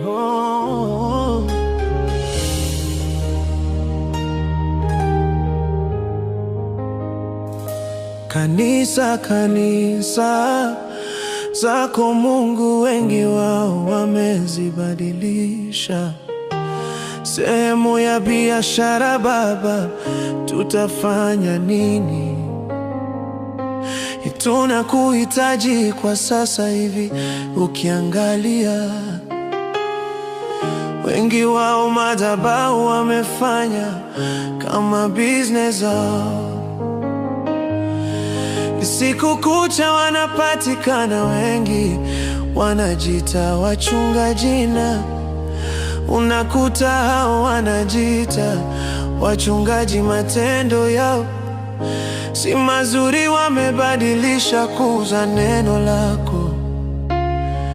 Oh. Kanisa, kanisa zako Mungu, wengi wao wamezibadilisha sehemu ya biashara. Baba, tutafanya nini? Tunakuhitaji kwa sasa hivi. Ukiangalia wengi wao madhabahu wamefanya kama business zao. Siku kucha wanapatikana wengi, wanajiita wachungaji, na unakuta hao wanajiita wachungaji, matendo yao si mazuri. Wamebadilisha kuuza neno lako.